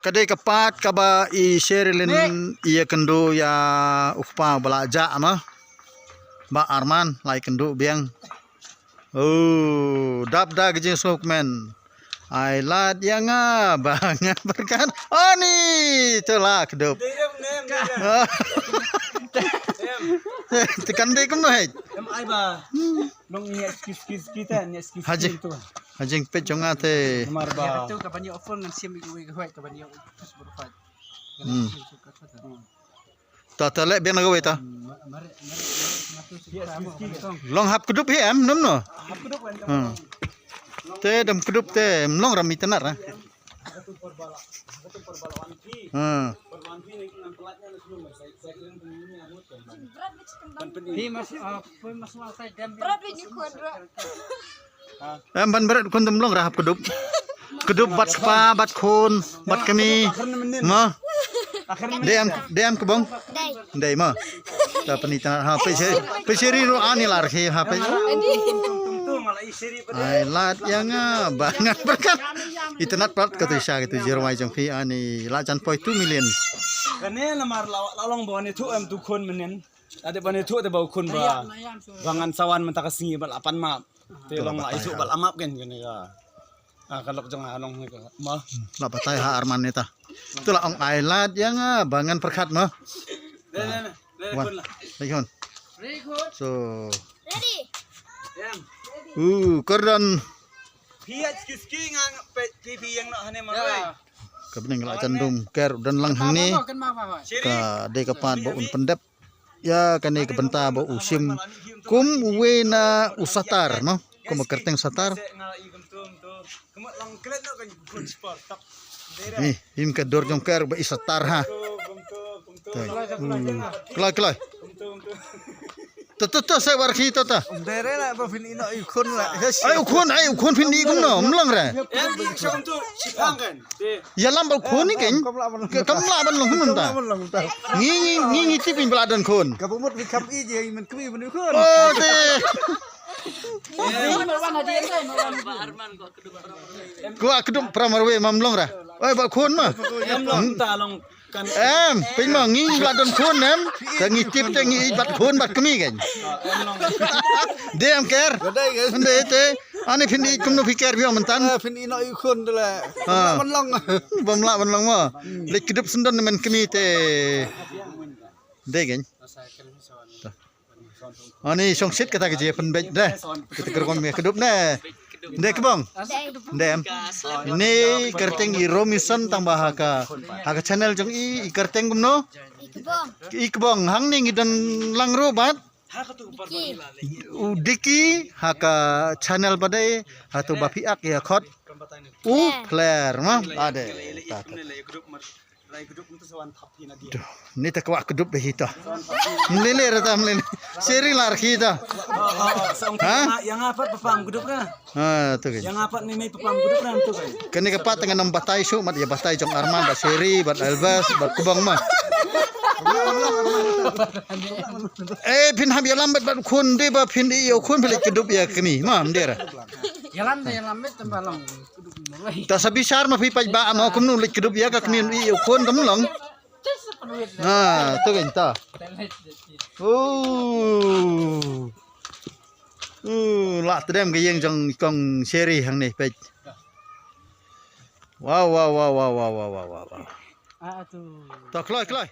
Kadai kepat kaba I Sherilyn iya kendo ya ukpa belaja ama Mbak Arman lai kendo biang. Oh, dap dah gejeng sokmen. Ai lat yang banget berkan. Oh ni, itulah kedup. Tekan dek kum noi. Ai ba. Long ni skis kita ni skis tu. Hajing pet jonga te. Mar ba. Tu kapan yo phone ngan sim iku iku kapan yo terus berfat. Ta lek biang nagawe ta. Long hap kedup he am nom no. Hap kedup kan. Te dam kedup te long rami tenar ha. Ban berat kun temlong rahap kedup. Kedup bat spa, bat kun, bat kami. Ma. Dem ke bang? Dai ma. Ta penita ha pe seri ro ani lar he ha pe. Ai lat yang banget berkat. Internet plat ka tuisa gitu jero mai jong fi ani la chan poi 2 million. Kane lamar lalong bo ni tu am tu kon menen. Ade bane tu te bau kun ba. Bangan sawan mentak singi bal apan map. Te long la isu bal amap gen gini ka. Kalok jong anong ni ka. Ma. La patai ha Arman neta. Itulah ong ai lat yang bangan berkat ma. Lehon. So. Ready. Kordon. Piat ski ngang TV yang nak hane marai. Kebening la candum ker dan langhang ni. Ka de kapan bo un pendep. Ya kani kebenta bo usim kum wena usatar no. Kum kerteng satar. Nih, him ke dor jong ker ba isatar ha. Kelai. Tuh saya warki itu ta. Dere la ba fin ino ikun la. Ai ukun fin di kum no mlang ra. Yang syam tu sipang kan. Ya lambal kun ni kan. Kamla ban long hun ta. Ngi tipin beladan kun. Kabumut fi kam i je men kwi men kun. Oh te. Gua kedum pramarwe mamlong ra. Oi ba kun mah. Long ta long kan pin mah ngi beladan kun tangi tip tangi bat kun bat kemi kan. Dem ker. Ande te ane fin di kum no fikir biang mentan. fin ino ikun tu la. Long. Bamla banlong mah. Lek kedup sendan men kemi te. De kan. Ani song sit kata ke je penbej dah. Kita kerkon me kedup ne. Dek bang. Dem. Ini kerteng I Romison tambah haka channel jong I kerteng gumno. Ikbong hang ning dan lang robat. Diki haka channel badai hatu bapiak ya khot. Claire mah ada. Ni tak wak kedup behita. Melele rata melele. Seri lar kita. Yang apa pepam kedup na? Tu kan. Yang apa ni pepam kedup na tu kan. Kani kapat dengan 6 batai su mat ya batai jong Arman bat Seri bat Elbas bat Kubang mah. Pin hab ya lambat bat kun de ba pin iyo kun pelik kedup ya kami. Mah mendera. Yalan lambat tembalong. Ta sabisar ma pi paj ba ma kum nu lik kedup ya ka kami iyo kun kamu long. Tu kan ta. La tedem ke yang jong kong Seri hang ni pej. Wow. Ah tu. Ta klai.